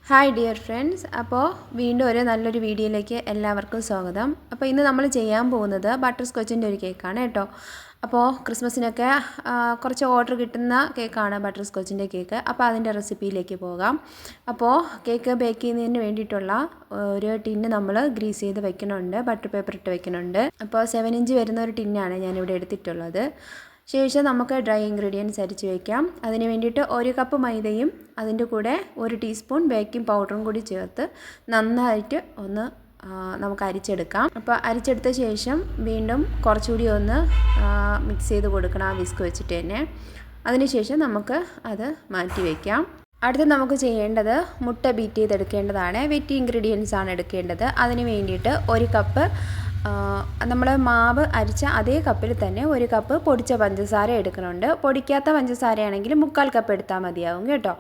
Hi dear friends, അപ്പോൾ വീണ്ടും നല്ലൊരു വീഡിയോയിലേക്ക് എല്ലാവർക്കും സ്വാഗതം. അപ്പോൾ ഇന്ന് നമ്മൾ ചെയ്യാൻ പോകുന്നത് ബട്ടർ സ്കോച്ചിൻ്റെ ഒരു കേക്കാണ് കേട്ടോ. അപ്പോൾ ക്രിസ്മസിനൊക്കെ കുറച്ച് ഓർഡർ കിട്ടുന്ന കേക്കാണ് ബട്ടർ സ്കോച്ചിൻ്റെ കേക്ക്. അപ്പോൾ അതിൻ്റെ റെസിപ്പിയിലേക്ക് പോകാം. അപ്പോൾ കേക്ക് ബേക്ക് ചെയ്യുന്നതിന് വേണ്ടിയിട്ടുള്ള ഒരു ടിന്ന് നമ്മൾ ഗ്രീസ് ചെയ്ത് വെക്കണുണ്ട്, ബട്ടർ പേപ്പർ ഇട്ട് വെക്കണുണ്ട്. അപ്പോൾ 7 ഇഞ്ച് വരുന്ന ഒരു ടിന്നാണ് ഞാനിവിടെ എടുത്തിട്ടുള്ളത്. ശേഷം നമുക്ക് ഡ്രൈ ഇൻഗ്രീഡിയൻസ് അരിച്ച് വയ്ക്കാം. അതിന് വേണ്ടിയിട്ട് 1 കപ്പ് മൈദയും അതിൻ്റെ കൂടെ 1 ടീസ്പൂൺ ബേക്കിംഗ് പൗഡറും കൂടി ചേർത്ത് നന്നായിട്ട് നമുക്ക് അരിച്ചെടുക്കാം. അപ്പോൾ അരിച്ചെടുത്ത ശേഷം വീണ്ടും കുറച്ചുകൂടി മിക്സ് ചെയ്ത് കൊടുക്കണം ആ വിസ്ക് വെച്ചിട്ട് തന്നെ. അതിനുശേഷം നമുക്ക് അത് മാറ്റി വയ്ക്കാം. അടുത്ത് നമുക്ക് ചെയ്യേണ്ടത് മുട്ട ബീറ്റ് ചെയ്തെടുക്കേണ്ടതാണ്. വെറ്റ് ഇൻഗ്രീഡിയൻസ് ആണ് എടുക്കേണ്ടത്. അതിന് വേണ്ടിയിട്ട് 1 കപ്പ് നമ്മൾ മാവ് അരിച്ച അതേ കപ്പിൽ തന്നെ 1 കപ്പ് പൊടിച്ച പഞ്ചസാര എടുക്കുന്നുണ്ട്. പൊടിക്കാത്ത പഞ്ചസാരയാണെങ്കിൽ 3/4 കപ്പ് എടുത്താൽ മതിയാവും കേട്ടോ.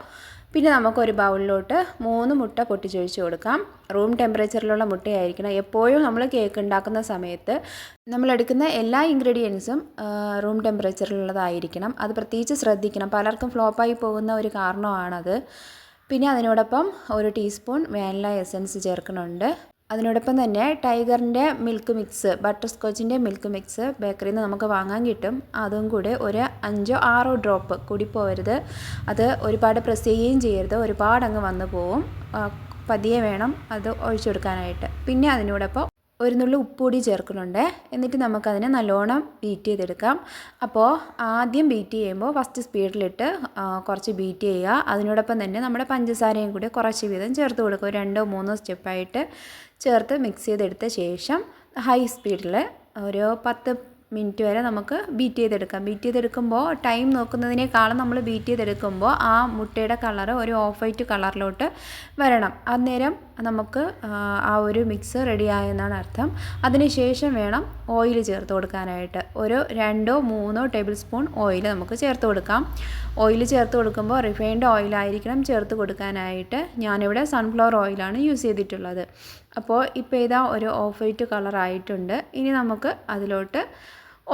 പിന്നെ നമുക്കൊരു ബൗളിലോട്ട് 3 മുട്ട പൊട്ടിച്ചൊഴിച്ച് കൊടുക്കാം. റൂം ടെമ്പറേച്ചറിലുള്ള മുട്ടയായിരിക്കണം. എപ്പോഴും നമ്മൾ കേക്ക് ഉണ്ടാക്കുന്ന സമയത്ത് നമ്മളെടുക്കുന്ന എല്ലാ ഇൻഗ്രീഡിയൻസും റൂം ടെമ്പറേച്ചറിലുള്ളതായിരിക്കണം. അത് പ്രത്യേകിച്ച് ശ്രദ്ധിക്കണം. പലർക്കും ഫ്ലോപ്പായി പോകുന്ന ഒരു കാരണമാണത്. പിന്നെ അതിനോടൊപ്പം 1 ടീസ്പൂൺ വാനില എസൻസ് ചേർക്കുന്നുണ്ട്. അതിനോടൊപ്പം തന്നെ ടൈഗറിൻ്റെ മിൽക്ക് മിക്സ്, ബട്ടർ സ്കോച്ചിൻ്റെ മിൽക്ക് മിക്സ് ബേക്കറിയിൽ നിന്ന് നമുക്ക് വാങ്ങാൻ കിട്ടും. അതും കൂടെ ഒരു 5-6 ഡ്രോപ്പ് കൂടി പോകരുത്. അത് ഒരുപാട് പ്രസ് ചെയ്യുകയും ചെയ്യരുത്, ഒരുപാട് അങ്ങ് വന്നു പോവും. പതിയെ വേണം അത് ഒഴിച്ചു കൊടുക്കാനായിട്ട്. പിന്നെ അതിനോടൊപ്പം 1 നുള്ളി ഉപ്പ് കൂടി ചേർക്കുന്നുണ്ട്. എന്നിട്ട് നമുക്കതിനെ നല്ലോണം ബീറ്റ് ചെയ്തെടുക്കാം. അപ്പോൾ ആദ്യം ബീറ്റ് ചെയ്യുമ്പോൾ ഫസ്റ്റ് സ്പീഡിലിട്ട് കുറച്ച് ബീറ്റ് ചെയ്യുക. അതിനോടൊപ്പം തന്നെ നമ്മുടെ പഞ്ചസാരയും കൂടി കുറച്ച് വീതം ചേർത്ത് കൊടുക്കുക. 2-3 സ്റ്റെപ്പായിട്ട് ചേർത്ത് മിക്സ് ചെയ്തെടുത്ത ശേഷം ഹൈ സ്പീഡിൽ ഒരു 10 മിനിറ്റ് വരെ നമുക്ക് ബീറ്റ് ചെയ്തെടുക്കാം. ബീറ്റ് ചെയ്തെടുക്കുമ്പോൾ ടൈം നോക്കുന്നതിനേക്കാളും നമ്മൾ ബീറ്റ് ചെയ്തെടുക്കുമ്പോൾ ആ മുട്ടയുടെ കളറ് ഒരു ഓഫ് വൈറ്റ് കളറിലോട്ട് വരണം. അന്നേരം നമുക്ക് ആ ഒരു മിക്സ് റെഡിയായെന്നാണ് അർത്ഥം. അതിനുശേഷം വേണം ഓയിൽ ചേർത്ത് കൊടുക്കാനായിട്ട്. ഒരു 2-3 ടേബിൾ സ്പൂൺ ഓയിൽ നമുക്ക് ചേർത്ത് കൊടുക്കാം. ഓയിൽ ചേർത്ത് കൊടുക്കുമ്പോൾ റിഫൈൻഡ് ഓയിലായിരിക്കണം ചേർത്ത് കൊടുക്കാനായിട്ട്. ഞാനിവിടെ സൺഫ്ലവർ ഓയിലാണ് യൂസ് ചെയ്തിട്ടുള്ളത്. അപ്പോൾ ഇപ്പോൾ ഇതാ ഒരു ഓഫ് വൈറ്റ് കളറായിട്ടുണ്ട്. ഇനി നമുക്ക് അതിലോട്ട്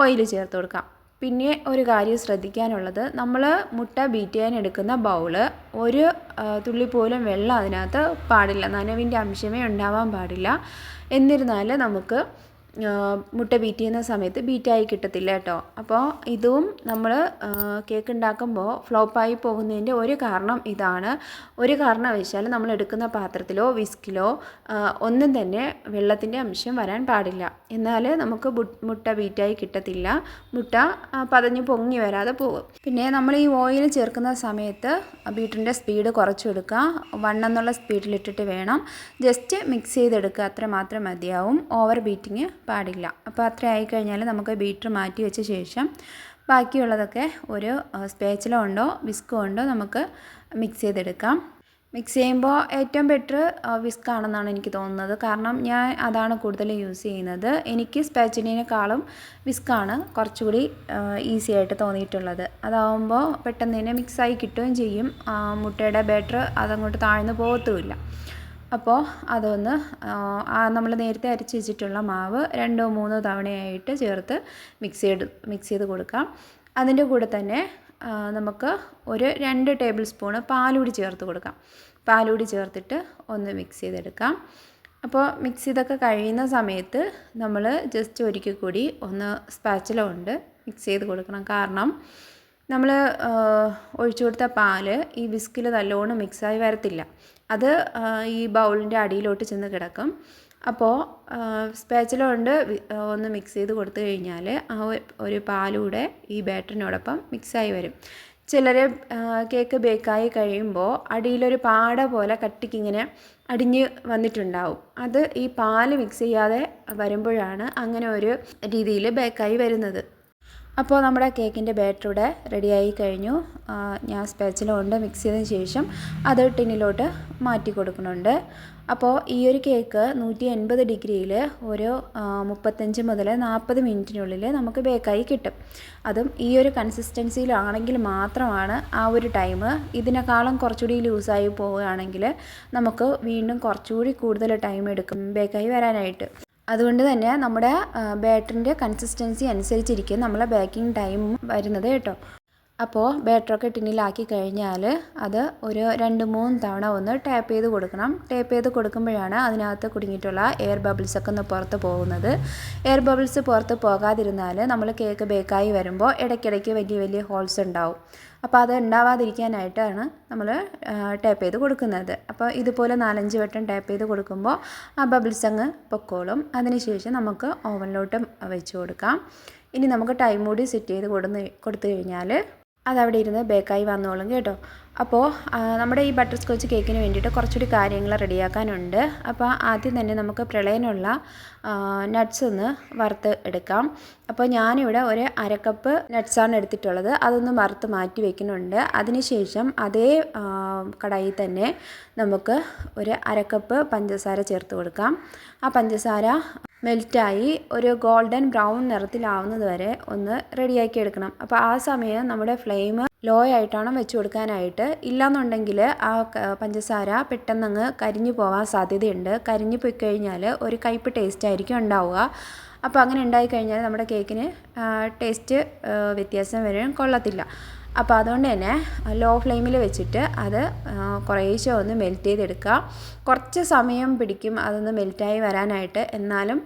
ഓയിൽ ചേർത്ത് കൊടുക്കാം. പിന്നെ ഒരു കാര്യം ശ്രദ്ധിക്കാനുള്ളത്, നമ്മൾ മുട്ട ബീറ്റ് ചെയ്യാൻ എടുക്കുന്ന ബൗള് ഒരു തുള്ളി പോലും വെള്ളം അതിനകത്ത് പാടില്ല. നനവിൻ്റെ അംശമേ ഉണ്ടാവാൻ പാടില്ല. എന്നിരുന്നാൽ നമുക്ക് മുട്ട ബീറ്റ് ചെയ്യുന്ന സമയത്ത് ബീറ്റായി കിട്ടത്തില്ല കേട്ടോ. അപ്പോൾ ഇതും നമ്മൾ കേക്ക് ഉണ്ടാക്കുമ്പോൾ ഫ്ലോപ്പായി പോകുന്നതിൻ്റെ ഒരു കാരണം ഇതാണ്. ഒരു കാരണവശാൽ നമ്മൾ എടുക്കുന്ന പാത്രത്തിലോ വിസ്കിലോ ഒന്നും തന്നെ വെള്ളത്തിൻ്റെ അംശം വരാൻ പാടില്ല. എന്നാൽ നമുക്ക് മുട്ട ബീറ്റായി കിട്ടത്തില്ല. മുട്ട പതഞ്ഞ് പൊങ്ങി വരാതെ പോകും. പിന്നെ നമ്മൾ ഈ ഓയിൽ ചേർക്കുന്ന സമയത്ത് ബീറ്ററിൻ്റെ സ്പീഡ് കുറച്ച് കൊടുക്കുക. 1 എന്നുള്ള സ്പീഡിലിട്ടിട്ട് വേണം ജസ്റ്റ് മിക്സ് ചെയ്തെടുക്കുക. അത്ര മാത്രം മതിയാവും. ഓവർ ബീറ്റിങ് പാടില്ല. അപ്പോൾ അത്ര ആയിക്കഴിഞ്ഞാൽ നമുക്ക് ബീറ്റർ മാറ്റി വെച്ച ശേഷം ബാക്കിയുള്ളതൊക്കെ ഒരു സ്പാച്ചില കൊണ്ടോ വിസ്ക് കൊണ്ടോ നമുക്ക് മിക്സ് ചെയ്തെടുക്കാം. മിക്സ് ചെയ്യുമ്പോൾ ഏറ്റവും ബെറ്റർ വിസ്ക് ആണെന്നാണ് എനിക്ക് തോന്നുന്നത്. കാരണം ഞാൻ അതാണ് കൂടുതൽ യൂസ് ചെയ്യുന്നത്. എനിക്ക് സ്പാച്ചിലിനേക്കാളും വിസ്കാണ് കുറച്ചുകൂടി ഈസി ആയിട്ട് തോന്നിയിട്ടുള്ളത്. അതാവുമ്പോൾ പെട്ടെന്ന് തന്നെ മിക്സായി കിട്ടുകയും ചെയ്യും. മുട്ടയുടെ ബാറ്റർ അതങ്ങോട്ട് താഴ്ന്നു പോകത്തുമില്ല. അപ്പോൾ നമ്മൾ നേരത്തെ അരച്ച് വെച്ചിട്ടുള്ള മാവ് 2-3 തവണയായിട്ട് ചേർത്ത് മിക്സ് ചെയ്ത് കൊടുക്കാം. അതിൻ്റെ കൂടെ തന്നെ നമുക്ക് ഒരു 2 ടേബിൾ സ്പൂണ് പാലുകൂടി ചേർത്ത് കൊടുക്കാം. പാലുകൂടി ചേർത്തിട്ട് മിക്സ് ചെയ്തെടുക്കാം. അപ്പോൾ മിക്സ് ചെയ്തൊക്കെ കഴിയുന്ന സമയത്ത് നമ്മൾ ജസ്റ്റ് ഒരിക്കൽ കൂടി സ്പാച്ചില കൊണ്ട് മിക്സ് ചെയ്ത് കൊടുക്കണം. കാരണം നമ്മൾ ഒഴിച്ചു കൊടുത്ത പാല് ഈ വിസ്കിൽ നല്ലോണം മിക്സായി വരത്തില്ല. അത് ഈ ബൗളിൻ്റെ അടിയിലോട്ട് ചെന്ന് കിടക്കും. അപ്പോൾ സ്പാച്ചില കൊണ്ട് മിക്സ് ചെയ്ത് കൊടുത്തു കഴിഞ്ഞാൽ ആ ഒരു പാലൂടെ ഈ ബാറ്ററിനോടൊപ്പം മിക്സായി വരും. ചിലർ കേക്ക് ബേക്കായി കഴിയുമ്പോൾ അടിയിലൊരു പാട പോലെ കട്ടിക്കിങ്ങനെ അടിഞ്ഞ് വന്നിട്ടുണ്ടാവും. അത് ഈ പാല് മിക്സ് ചെയ്യാതെ വരുമ്പോഴാണ് അങ്ങനെ ഒരു രീതിയിൽ ബേക്കായി വരുന്നത്. അപ്പോൾ നമ്മുടെ കേക്കിൻ്റെ ബാറ്റർ ഇവിടെ റെഡിയായി കഴിഞ്ഞു. ഞാൻ സ്പാച്ചില കൊണ്ട് മിക്സ് ചെയ്തതിന് ശേഷം അത് ടിന്നിലോട്ട് മാറ്റി കൊടുക്കുന്നുണ്ട്. അപ്പോൾ ഈ ഒരു കേക്ക് 180 ഡിഗ്രിയിൽ ഒരു 35 മുതൽ 40 മിനിറ്റിനുള്ളിൽ നമുക്ക് ബേക്കായി കിട്ടും. അതും ഈ ഒരു കൺസിസ്റ്റൻസിയിലാണെങ്കിൽ മാത്രമാണ് ആ ഒരു ടൈം. ഇതിനേക്കാളും കുറച്ചുകൂടി ലൂസായി പോവുകയാണെങ്കിൽ നമുക്ക് വീണ്ടും കുറച്ചുകൂടി കൂടുതൽ ടൈം എടുക്കും ബേക്കായി വരാനായിട്ട്. അതുകൊണ്ട് തന്നെ നമ്മുടെ ബാറ്ററിൻ്റെ കൺസിസ്റ്റൻസി അനുസരിച്ചിരിക്കും നമ്മളെ ബേക്കിംഗ് ടൈം വരുന്നത് കേട്ടോ. അപ്പോൾ ബാറ്ററൊക്കെ ടിന്നിലാക്കി കഴിഞ്ഞാൽ അത് ഒരു 2-3 തവണ ഒന്ന് ടാപ്പ് ചെയ്ത് കൊടുക്കണം. ടാപ്പ് ചെയ്ത് കൊടുക്കുമ്പോഴാണ് അതിനകത്ത് കുടുങ്ങിയിട്ടുള്ള എയർ ബബിൾസൊക്കെ ഒന്ന് പുറത്ത് പോകുന്നത്. എയർ ബബിൾസ് പുറത്ത് പോകാതിരുന്നാൽ നമ്മൾ കേക്ക് ബേക്കായി വരുമ്പോൾ ഇടയ്ക്കിടയ്ക്ക് വലിയ വലിയ ഹോൾസ് ഉണ്ടാവും. അപ്പോൾ അത് ഉണ്ടാവാതിരിക്കാനായിട്ടാണ് നമ്മൾ ടാപ്പ് ചെയ്ത് കൊടുക്കുന്നത്. അപ്പോൾ ഇതുപോലെ 4-5 വട്ടം ടാപ്പ് ചെയ്ത് കൊടുക്കുമ്പോൾ ആ ബബിൾസ് അങ്ങ് പൊക്കോളും. അതിനുശേഷം നമുക്ക് ഓവനിലോട്ട് വെച്ച് കൊടുക്കാം. ഇനി നമുക്ക് ടൈം കൂടി സെറ്റ് ചെയ്ത് കൊടുത്തു കഴിഞ്ഞാൽ അതവിടെ ഇരുന്ന് ബേക്കായി വന്നോളും കേട്ടോ. അപ്പോൾ നമ്മുടെ ഈ ബട്ടർ സ്കോച്ച് കേക്കിന് വേണ്ടിയിട്ട് കുറച്ചുകൂടി കാര്യങ്ങൾ റെഡിയാക്കാനുണ്ട്. അപ്പോൾ ആദ്യം തന്നെ നമുക്ക് പ്രളയനുള്ള നട്ട്സ് ഒന്ന് വറുത്ത് എടുക്കാം. അപ്പോൾ ഞാനിവിടെ ഒരു 1/2 കപ്പ് നട്ട്സാണ് എടുത്തിട്ടുള്ളത്. അതൊന്ന് വറുത്ത് മാറ്റി വയ്ക്കുന്നുണ്ട്. അതിനുശേഷം അതേ കടായിൽ തന്നെ നമുക്ക് ഒരു 1/2 കപ്പ് പഞ്ചസാര ചേർത്ത് കൊടുക്കാം. ആ പഞ്ചസാര മെൽറ്റായി ഒരു ഗോൾഡൻ ബ്രൗൺ നിറത്തിലാവുന്നത് വരെ ഒന്ന് റെഡിയാക്കി എടുക്കണം. അപ്പോൾ ആ സമയം നമ്മുടെ ഫ്ലെയിം ലോ ആയിട്ടാണ് വെച്ച് കൊടുക്കാനായിട്ട്. ഇല്ലയെന്നുണ്ടെങ്കിൽ ആ പഞ്ചസാര പെട്ടെന്നങ്ങ് കരിഞ്ഞു പോകാൻ സാധ്യതയുണ്ട്. കരിഞ്ഞു പോയി കഴിഞ്ഞാൽ ഒരു കയ്പ്പ് ടേസ്റ്റ് ആയിരിക്കും ഉണ്ടാവുക. അപ്പോൾ അങ്ങനെ ഉണ്ടായിക്കഴിഞ്ഞാൽ നമ്മുടെ കേക്കിന് ടേസ്റ്റ് വ്യത്യാസം വരാൻ കൊള്ളത്തില്ല. അപ്പോൾ അതുകൊണ്ട് തന്നെ ലോ ഫ്ലെയിമിൽ വെച്ചിട്ട് അത് കുറേശ്ശെ ഒന്ന് മെൽറ്റ് ചെയ്തെടുക്കുക. കുറച്ച് സമയം പിടിക്കും അതൊന്ന് മെൽറ്റായി വരാനായിട്ട്. എന്നാലും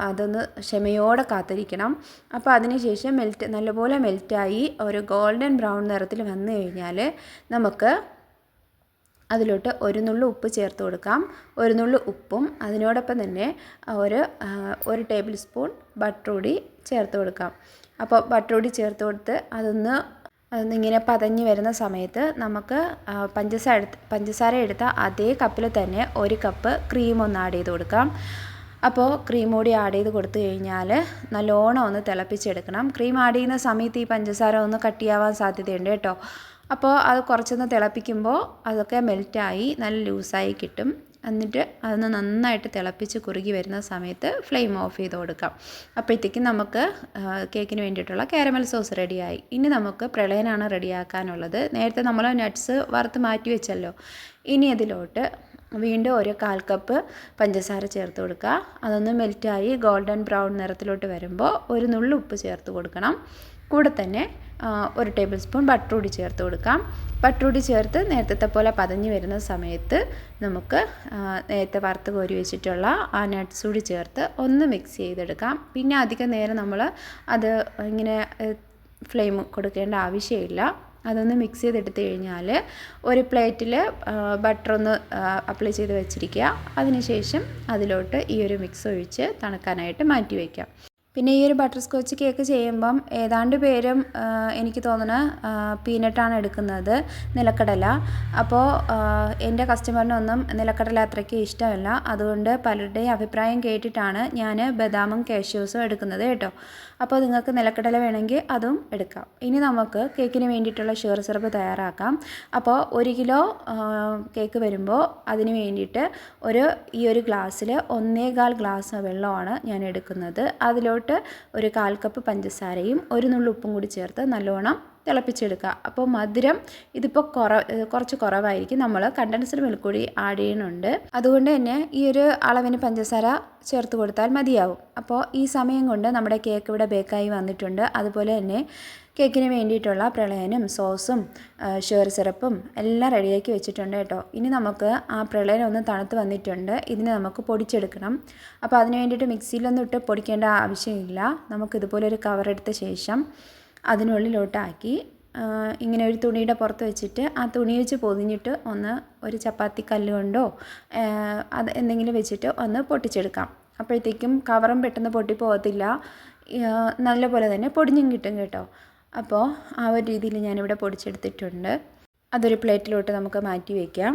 അതൊന്ന് ക്ഷമയോടെ കാത്തിരിക്കണം. അപ്പോൾ അതിനുശേഷം നല്ലപോലെ മെൽറ്റായി ഒരു ഗോൾഡൻ ബ്രൗൺ നിറത്തിൽ വന്നു കഴിഞ്ഞാൽ നമുക്ക് അതിലോട്ട് ഒരു നുള്ളു ഉപ്പ് ചേർത്ത് കൊടുക്കാം. ഒരു നുള്ളു ഉപ്പും അതിനോടൊപ്പം തന്നെ ഒരു ടേബിൾ സ്പൂൺ ബട്ടർ കൂടി ചേർത്ത് കൊടുക്കാം. അപ്പോൾ ബട്ടർ കൂടി ചേർത്ത് കൊടുത്ത് അതൊന്നിങ്ങനെ പതഞ്ഞ് വരുന്ന സമയത്ത് നമുക്ക് പഞ്ചസാര എടുത്ത അതേ കപ്പിൽ തന്നെ 1 കപ്പ് ക്രീം ഒന്ന് ആഡ് ചെയ്ത് കൊടുക്കാം. അപ്പോൾ ക്രീം കൂടി ആഡ് ചെയ്ത് കൊടുത്തു കഴിഞ്ഞാൽ നല്ലോണം ഒന്ന് തിളപ്പിച്ചെടുക്കണം. ക്രീം ആഡ് ചെയ്യുന്ന സമയത്ത് ഈ പഞ്ചസാര ഒന്ന് കട്ടിയാവാൻ സാധ്യതയുണ്ട് കേട്ടോ. അപ്പോൾ അത് കുറച്ചൊന്ന് തിളപ്പിക്കുമ്പോൾ അതൊക്കെ മെൽറ്റായി നല്ല ലൂസായി കിട്ടും. എന്നിട്ട് അതൊന്ന് നന്നായിട്ട് തിളപ്പിച്ച് കുറുകി വരുന്ന സമയത്ത് ഫ്ലെയിം ഓഫ് ചെയ്ത് കൊടുക്കാം. അപ്പോഴത്തേക്കും നമുക്ക് കേക്കിന് വേണ്ടിയിട്ടുള്ള കാരമൽ സോസ് റെഡിയായി. ഇനി നമുക്ക് പ്രളയനാണ് റെഡിയാക്കാനുള്ളത്. നേരത്തെ നമ്മൾ നട്ട്സ് വറുത്ത് മാറ്റി വെച്ചല്ലോ. ഇനി അതിലോട്ട് വീണ്ടും ഒരു 1/4 കപ്പ് പഞ്ചസാര ചേർത്ത് കൊടുക്കുക. അതൊന്ന് മെൽറ്റായി ഗോൾഡൻ ബ്രൗൺ നിറത്തിലോട്ട് വരുമ്പോൾ ഒരു നുള്ളു ഉപ്പ് ചേർത്ത് കൊടുക്കണം. കൂടെ തന്നെ ഒരു ടേബിൾ സ്പൂൺ ബട്ടർ കൂടി ചേർത്ത് കൊടുക്കാം. ബട്ടർ കൂടി ചേർത്ത് നേരത്തെ പോലെ പതഞ്ഞ് വരുന്ന സമയത്ത് നമുക്ക് നേരത്തെ വറുത്ത് കോരി വെച്ചിട്ടുള്ള ആ നട്ട്സ് കൂടി ചേർത്ത് ഒന്ന് മിക്സ് ചെയ്തെടുക്കാം. പിന്നെ അധികം നേരം നമ്മൾ അത് ഇങ്ങനെ ഫ്ലെയിം കൊടുക്കേണ്ട ആവശ്യമില്ല. അതൊന്ന് മിക്സ് ചെയ്തെടുത്ത് കഴിഞ്ഞാൽ ഒരു പ്ലേറ്റിൽ ബട്ടർ ഒന്ന് അപ്ലൈ ചെയ്ത് വെച്ചിരിക്കുക. അതിനുശേഷം അതിലോട്ട് ഈ ഒരു മിക്സ് ഒഴിച്ച് തണുക്കാനായിട്ട് മാറ്റി വയ്ക്കാം. പിന്നെ ഈ ഒരു ബട്ടർ സ്കോച്ച് കേക്ക് ചെയ്യുമ്പം ഏതാണ്ട് പേരും എനിക്ക് തോന്നുന്നത് പീനട്ടാണ് എടുക്കുന്നത്, നിലക്കടല. അപ്പോൾ എൻ്റെ കസ്റ്റമറിനൊന്നും നിലക്കടല അത്രയ്ക്ക് ഇഷ്ടമല്ല. അതുകൊണ്ട് പലരുടെയും അഭിപ്രായം കേട്ടിട്ടാണ് ഞാൻ ബദാമും കാഷ്യൂസും എടുക്കുന്നത് കേട്ടോ. അപ്പോൾ നിങ്ങൾക്ക് നിലക്കടല വേണമെങ്കിൽ അതും എടുക്കാം. ഇനി നമുക്ക് കേക്കിന് വേണ്ടിയിട്ടുള്ള ഷുഗർ സിറപ്പ് തയ്യാറാക്കാം. അപ്പോൾ 1 കിലോ കേക്ക് വരുമ്പോൾ അതിന് വേണ്ടിയിട്ട് ഈ ഒരു ഗ്ലാസ്സിൽ 1.25 ഗ്ലാസ് വെള്ളമാണ് ഞാൻ എടുക്കുന്നത്. അതിലോട്ട് ഒരു 1/4 കപ്പ് പഞ്ചസാരയും ഒരു നുള്ളു ഉപ്പും കൂടി ചേർത്ത് നല്ലോണം തിളപ്പിച്ചെടുക്കുക. അപ്പോൾ മധുരം ഇതിപ്പോൾ കുറച്ച് കുറവായിരിക്കും. നമ്മൾ കണ്ടൻസ്ഡ് മിൽക്ക് കൂടി ആഡ് ചെയ്യുന്നുണ്ട്. അതുകൊണ്ട് തന്നെ ഈ ഒരു അളവിന് പഞ്ചസാര ചേർത്ത് കൊടുത്താൽ മതിയാവും. അപ്പോൾ ഈ സമയം കൊണ്ട് നമ്മുടെ കേക്ക് ഇവിടെ ബേക്കായി വന്നിട്ടുണ്ട്. അതുപോലെ തന്നെ കേക്കിന് വേണ്ടിയിട്ടുള്ള പ്രളയനും സോസും ഷുഗർ സിറപ്പും എല്ലാം റെഡിയാക്കി വെച്ചിട്ടുണ്ട് കേട്ടോ. ഇനി നമുക്ക് ആ പ്രളയനം ഒന്ന് തണുത്ത് വന്നിട്ടുണ്ട്. ഇതിനെ നമുക്ക് പൊടിച്ചെടുക്കണം. അപ്പോൾ അതിന് വേണ്ടിയിട്ട് മിക്സിയിലൊന്നും ഇട്ട് പൊടിക്കേണ്ട ആവശ്യമില്ല. നമുക്കിതുപോലെ ഒരു കവർ എടുത്ത ശേഷം അതിനുള്ളിലോട്ടാക്കി ഇങ്ങനെ ഒരു തുണിയുടെ പുറത്ത് വെച്ചിട്ട് ആ തുണി വെച്ച് പൊതിഞ്ഞിട്ട് ഒരു ചപ്പാത്തി കല്ല് കൊണ്ടോ അത് എന്തെങ്കിലും വെച്ചിട്ട് ഒന്ന് പൊട്ടിച്ചെടുക്കാം. അപ്പോഴത്തേക്കും കവറും പെട്ടെന്ന് പൊട്ടിപ്പോകത്തില്ല. നല്ലപോലെ തന്നെ പൊടിഞ്ഞും കിട്ടും കേട്ടോ. അപ്പോൾ ആ ഒരു രീതിയിൽ ഞാനിവിടെ പൊടിച്ചെടുത്തിട്ടുണ്ട്. അതൊരു പ്ലേറ്റിലോട്ട് നമുക്ക് മാറ്റി വയ്ക്കാം.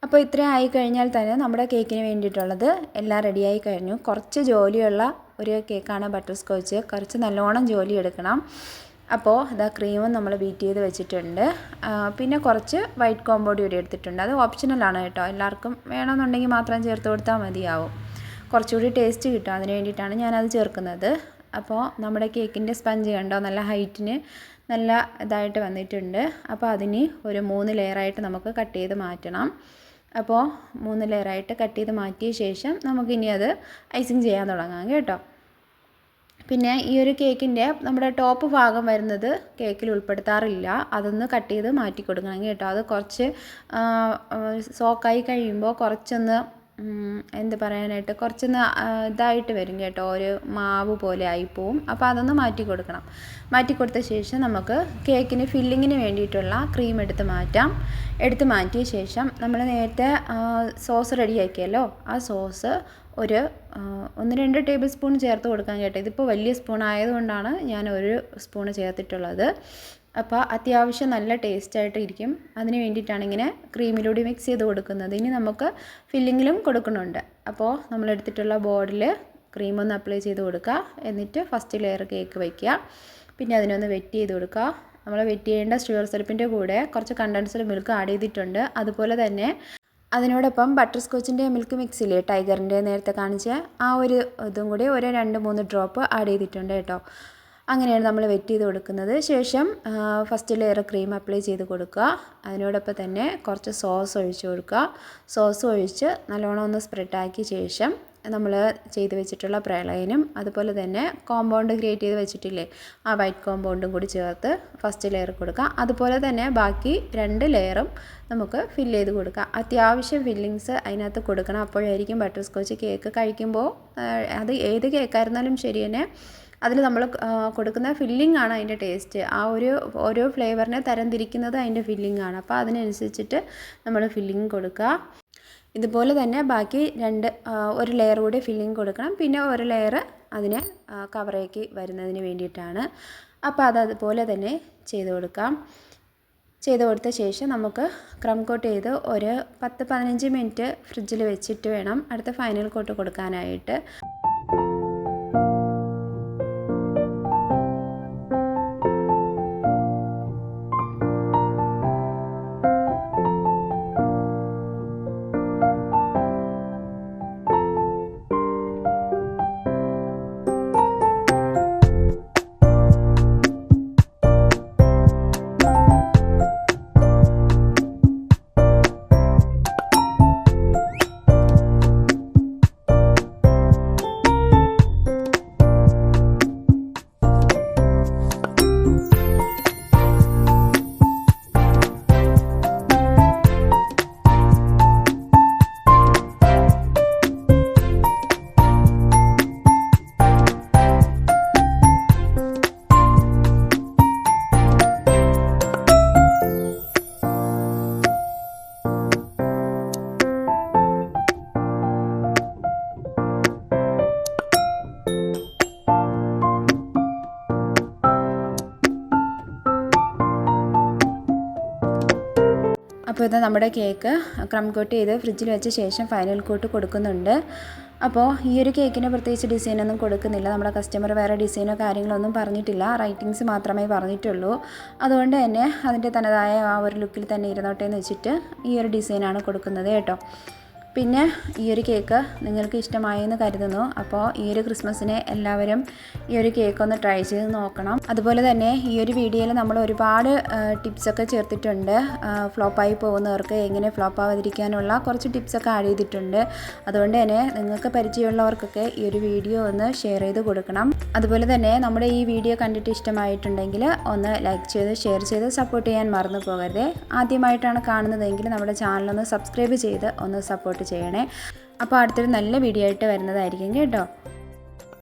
അപ്പോൾ ഇത്രയും ആയിക്കഴിഞ്ഞാൽ തന്നെ നമ്മുടെ കേക്കിന് വേണ്ടിയിട്ടുള്ളത് എല്ലാം റെഡിയായി കഴിഞ്ഞു. കുറച്ച് ജോലിയുള്ള ഒരു കേക്കാണ് ബട്ടർ സ്കോച്ച്. കുറച്ച് നല്ലോണം ജോലി എടുക്കണം. അപ്പോൾ ക്രീമും നമ്മൾ ബീറ്റ് ചെയ്ത് വെച്ചിട്ടുണ്ട്. പിന്നെ കുറച്ച് വൈറ്റ് കോമ്പൗണ്ട് കൂടി എടുത്തിട്ടുണ്ട്. അത് ഓപ്ഷണലാണ് കേട്ടോ. എല്ലാവർക്കും വേണമെന്നുണ്ടെങ്കിൽ മാത്രം ചേർത്ത് കൊടുത്താൽ മതിയാവും. കുറച്ചുകൂടി ടേസ്റ്റ് കിട്ടും. അതിന് വേണ്ടിയിട്ടാണ് ഞാനത് ചേർക്കുന്നത്. അപ്പോൾ നമ്മുടെ കേക്കിൻ്റെ സ്പഞ്ച് കണ്ടോ, നല്ല ഹൈറ്റിന് നല്ല ഇതായിട്ട് വന്നിട്ടുണ്ട്. അപ്പോൾ അതിന് ഒരു 3 ലെയറായിട്ട് നമുക്ക് കട്ട് ചെയ്ത് മാറ്റണം. അപ്പോൾ 3 ലെയറായിട്ട് കട്ട് ചെയ്ത് മാറ്റിയ ശേഷം നമുക്കിനി അത് ഐസിങ് ചെയ്യാൻ തുടങ്ങാം കേട്ടോ. പിന്നെ ഈ ഒരു കേക്കിൻ്റെ നമ്മുടെ ടോപ്പ് ഭാഗം വരുന്നത് കേക്കിൽ ഉൾപ്പെടുത്താറില്ല. അതൊന്ന് കട്ട് ചെയ്ത് മാറ്റി കൊടുക്കണം കേട്ടോ. അത് കുറച്ച് സോക്കായി കഴിയുമ്പോൾ കുറച്ചൊന്ന് എന്ത് പറയാനായിട്ട് കുറച്ചൊന്ന് ഇതായിട്ട് വരും കേട്ടോ, ഒരു മാവ് പോലെ ആയിപ്പോവും. അപ്പോൾ അതൊന്ന് മാറ്റി കൊടുക്കണം. മാറ്റി കൊടുത്ത ശേഷം നമുക്ക് കേക്കിന് ഫില്ലിങ്ങിന് വേണ്ടിയിട്ടുള്ള ക്രീം എടുത്ത് മാറ്റിയ ശേഷം നമ്മൾ നേരത്തെ സോസ് റെഡിയാക്കിയല്ലോ, ആ സോസ് ഒരു 1-2 ടേബിൾ സ്പൂൺ ചേർത്ത് കൊടുക്കാൻ കേട്ടോ. ഇതിപ്പോൾ വലിയ സ്പൂൺ ആയതുകൊണ്ടാണ് ഞാൻ 1 സ്പൂൺ ചേർത്തിട്ടുള്ളത്. അപ്പോൾ അത്യാവശ്യം നല്ല ടേസ്റ്റായിട്ട് ഇരിക്കും. അതിന് വേണ്ടിയിട്ടാണ് ഇങ്ങനെ ക്രീമിലൂടെ മിക്സ് ചെയ്ത് കൊടുക്കുന്നത്. ഇനി നമുക്ക് ഫില്ലിങ്ങിലും കൊടുക്കുന്നുണ്ട്. അപ്പോൾ നമ്മളെടുത്തിട്ടുള്ള ബോർഡിൽ ക്രീമൊന്ന് അപ്ലൈ ചെയ്ത് കൊടുക്കുക. എന്നിട്ട് ഫസ്റ്റ് ലെയർ കേക്ക് വയ്ക്കുക. പിന്നെ അതിനൊന്ന് വെറ്റ് ചെയ്ത് കൊടുക്കുക. നമ്മൾ വെറ്റ് ചെയ്യേണ്ട ഷുഗർ സിറപ്പിൻ്റെ കൂടെ കുറച്ച് കണ്ടൻസ്ഡ് മിൽക്ക് ആഡ് ചെയ്തിട്ടുണ്ട്. അതുപോലെ തന്നെ അതിനോടൊപ്പം ബട്ടർ സ്കോച്ചിൻ്റെ മിൽക്ക് മിക്സില്ലേ, ടൈഗറിൻ്റെ നേരത്തെ കാണിച്ച ആ ഒരു ഇതും കൂടി ഒരു 2-3 ഡ്രോപ്പ് ആഡ് ചെയ്തിട്ടുണ്ട് കേട്ടോ. അങ്ങനെയാണ് നമ്മൾ വെറ്റ് ചെയ്ത് കൊടുക്കുന്നത്. ശേഷം ഫസ്റ്റ് ലെയർ ക്രീം അപ്ലൈ ചെയ്ത് കൊടുക്കുക. അതിനോടൊപ്പം തന്നെ കുറച്ച് സോസ് ഒഴിച്ച് കൊടുക്കുക. സോസ് ഒഴിച്ച് നല്ലോണം ഒന്ന് സ്പ്രെഡാക്കിയ ശേഷം നമ്മൾ ചെയ്ത് വെച്ചിട്ടുള്ള പ്രളയനും അതുപോലെ തന്നെ കോമ്പൗണ്ട് ക്രിയേറ്റ് ചെയ്ത് വെച്ചിട്ടില്ലേ, ആ വൈറ്റ് കോമ്പൗണ്ടും കൂടി ചേർത്ത് ഫസ്റ്റ് ലെയർ കൊടുക്കുക. അതുപോലെ തന്നെ ബാക്കി 2 ലെയറും നമുക്ക് ഫില്ല് ചെയ്ത് കൊടുക്കുക. അത്യാവശ്യം ഫില്ലിങ്സ് അതിനകത്ത് കൊടുക്കണം. അപ്പോഴായിരിക്കും ബട്ടർ സ്കോച്ച് കേക്ക് കഴിക്കുമ്പോൾ, അത് ഏത് കേക്കായിരുന്നാലും ശരി തന്നെ, അതിൽ നമ്മൾ കൊടുക്കുന്ന ഫില്ലിംഗ് ആണ് അതിൻ്റെ ടേസ്റ്റ്. ആ ഓരോ ഫ്ലേവറിനെ തരംതിരിക്കുന്നത് അതിൻ്റെ ഫില്ലിംഗ് ആണ്. അപ്പോൾ അതിനനുസരിച്ചിട്ട് നമ്മൾ ഫില്ലിംഗ് കൊടുക്കുക. ഇതുപോലെ തന്നെ ബാക്കി 1 ലെയർ കൂടി ഫില്ലിംഗ് കൊടുക്കണം. പിന്നെ 1 ലെയർ അതിനെ കവറേക്ക് വരുന്നതിന് വേണ്ടിയിട്ടാണ്. അപ്പോൾ അതുപോലെ തന്നെ ചെയ്ത് കൊടുക്കാം. ചെയ്ത് കൊടുത്ത ശേഷം നമുക്ക് ക്രം കോട്ട് ചെയ്ത് ഒരു 10-15 മിനിറ്റ് ഫ്രിഡ്ജിൽ വെച്ചിട്ട് വേണം അടുത്ത ഫൈനൽ കോട്ട് കൊടുക്കാനായിട്ട്. അപ്പോൾ ഇത് നമ്മുടെ കേക്ക് ക്രം കോട്ട് ചെയ്ത് ഫ്രിഡ്ജിൽ വെച്ച ശേഷം ഫൈനൽ കോട്ട് കൊടുക്കുന്നുണ്ട്. അപ്പോൾ ഈ ഒരു കേക്കിന് പ്രത്യേകിച്ച് ഡിസൈനൊന്നും കൊടുക്കുന്നില്ല. നമ്മുടെ കസ്റ്റമർ വേറെ ഡിസൈനോ കാര്യങ്ങളൊന്നും പറഞ്ഞിട്ടില്ല, റൈറ്റിങ്സ് മാത്രമേ പറഞ്ഞിട്ടുള്ളൂ. അതുകൊണ്ട് തന്നെ അതിൻ്റെ തനതായ ആ ഒരു ലുക്കിൽ തന്നെ ഇരുന്നോട്ടെ എന്ന് വെച്ചിട്ട് ഈ ഒരു ഡിസൈനാണ് കൊടുക്കുന്നത് കേട്ടോ. പിന്നെ ഈ ഒരു കേക്ക് നിങ്ങൾക്ക് ഇഷ്ടമായെന്ന് കരുതുന്നു. അപ്പോൾ ഈ ഒരു ക്രിസ്മസിന് എല്ലാവരും ഈ ഒരു കേക്ക് ഒന്ന് ട്രൈ ചെയ്ത് നോക്കണം. അതുപോലെ തന്നെ ഈ ഒരു വീഡിയോയിൽ നമ്മൾ ഒരുപാട് ടിപ്സൊക്കെ ചേർത്തിട്ടുണ്ട്. ഫ്ലോപ്പായി പോകുന്നവർക്ക് എങ്ങനെ ഫ്ലോപ്പ് ആവാതിരിക്കാനുള്ള കുറച്ച് ടിപ്സൊക്കെ ആഡ് ചെയ്തിട്ടുണ്ട്. അതുകൊണ്ട് തന്നെ നിങ്ങൾക്ക് പരിചയമുള്ളവർക്കൊക്കെ ഈ ഒരു വീഡിയോ ഒന്ന് ഷെയർ ചെയ്ത് കൊടുക്കണം. അതുപോലെ തന്നെ നമ്മുടെ ഈ വീഡിയോ കണ്ടിട്ട് ഇഷ്ടമായിട്ടുണ്ടെങ്കിൽ ഒന്ന് ലൈക്ക് ചെയ്ത് ഷെയർ ചെയ്ത് സപ്പോർട്ട് ചെയ്യാൻ മറന്നു പോകരുത്. ആദ്യമായിട്ടാണ് കാണുന്നതെങ്കിൽ നമ്മുടെ ചാനലൊന്ന് സബ്സ്ക്രൈബ് ചെയ്ത് ഒന്ന് സപ്പോർട്ട് ചെയ്യണേ. അപ്പോൾ അടുത്തൊരു നല്ല വീഡിയോ ആയിട്ട് വരുന്നതായിരിക്കും കേട്ടോ.